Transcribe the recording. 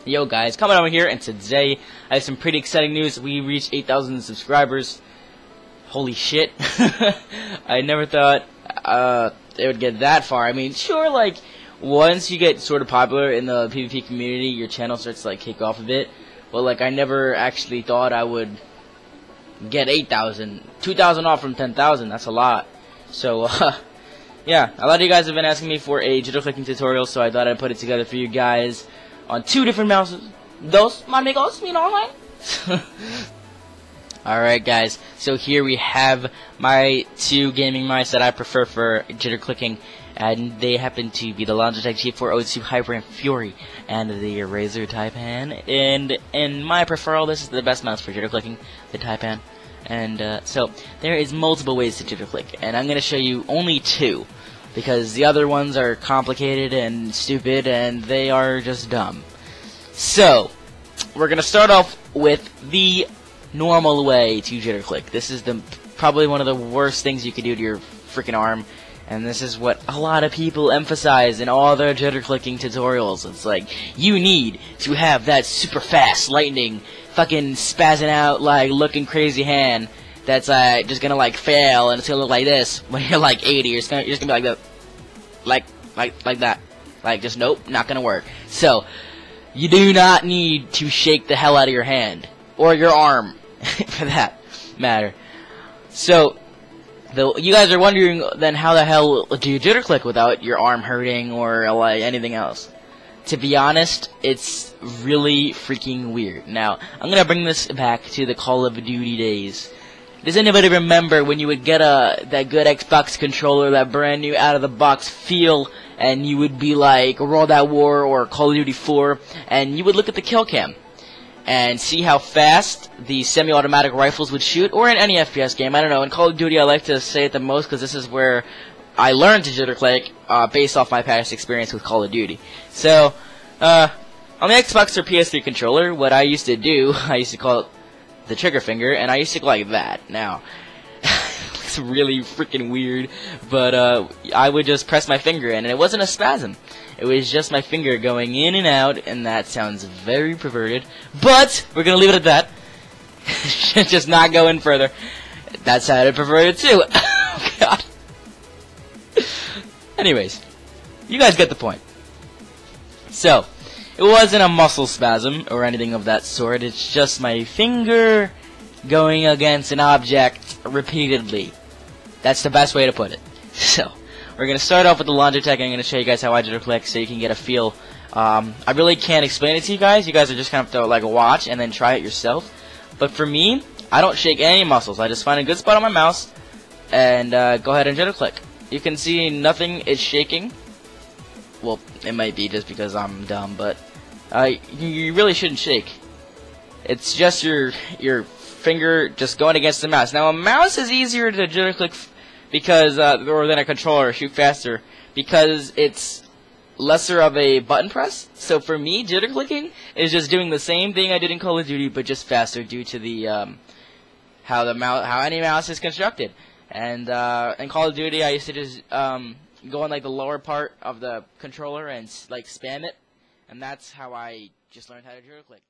Yo guys, coming over here, and today I have some pretty exciting news. We reached 8,000 subscribers. Holy shit. I never thought it would get that far. I mean, sure, like, once you get sort of popular in the PvP community, your channel starts to, like, kick off a bit. But, like, I never actually thought I would get 8,000. 2,000 off from 10,000, that's a lot. So, yeah, a lot of you guys have been asking me for a jitter clicking tutorial, so I thought I'd put it together for you guys on 2 different mouses. Dos, my amigos, you know what? Alright guys, so here we have my 2 gaming mice that I prefer for jitter clicking, and they happen to be the Logitech G402 Hyper and Fury and the Razer Taipan, and in my preferral, this is the best mouse for jitter clicking, the Taipan. And so there is multiple ways to jitter click, and I'm going to show you only 2. Because the other ones are complicated and stupid, and they are just dumb. So, we're gonna start off with the normal way to jitter click. This is probably one of the worst things you could do to your freaking arm, and this is what a lot of people emphasize in all their jitter clicking tutorials. It's like, you need to have that super fast, lightning, fucking spazzing out, like, looking crazy hand that's just gonna like fail, and it's gonna look like this when you're like 80. You're just gonna be like that, like that, like just nope, not gonna work. So you do not need to shake the hell out of your hand or your arm, for that matter. So you guys are wondering then, how the hell do you jitter click without your arm hurting or like anything else? To be honest, it's really freaking weird. Now I'm gonna bring this back to the Call of Duty days. Does anybody remember when you would get that good Xbox controller, that brand new out of the box feel, and you would be like World at War or Call of Duty 4, and you would look at the kill cam and see how fast the semi-automatic rifles would shoot, or in any FPS game, I don't know. In Call of Duty I like to say it the most because this is where I learned to jitter click based off my past experience with Call of Duty. So, on the Xbox or PS3 controller, what I used to do, I used to call it the trigger finger, and I used to go like that. Now, it's really freaking weird, but I would just press my finger in, and it wasn't a spasm. It was just my finger going in and out, and that sounds very perverted, but we're gonna leave it at that. Just not go in further. That sounded perverted too. Oh god. Anyways, you guys get the point. So, it wasn't a muscle spasm or anything of that sort. It's just my finger going against an object repeatedly. That's the best way to put it. So, we're going to start off with the Logitech, and I'm going to show you guys how I jitter click so you can get a feel. I really can't explain it to you guys. You guys are just going to have to like watch and then try it yourself. But for me, I don't shake any muscles. I just find a good spot on my mouse and go ahead and jitter click. You can see nothing is shaking. Well, it might be just because I'm dumb, but you really shouldn't shake. It's just your finger just going against the mouse. Now, a mouse is easier to jitter click because or than a controller, shoot faster, because it's lesser of a button press. So for me, jitter clicking is just doing the same thing I did in Call of Duty, but just faster due to the how any mouse is constructed. And in Call of Duty, I used to just go on like the lower part of the controller and like spam it, and that's how I just learned how to jitter click.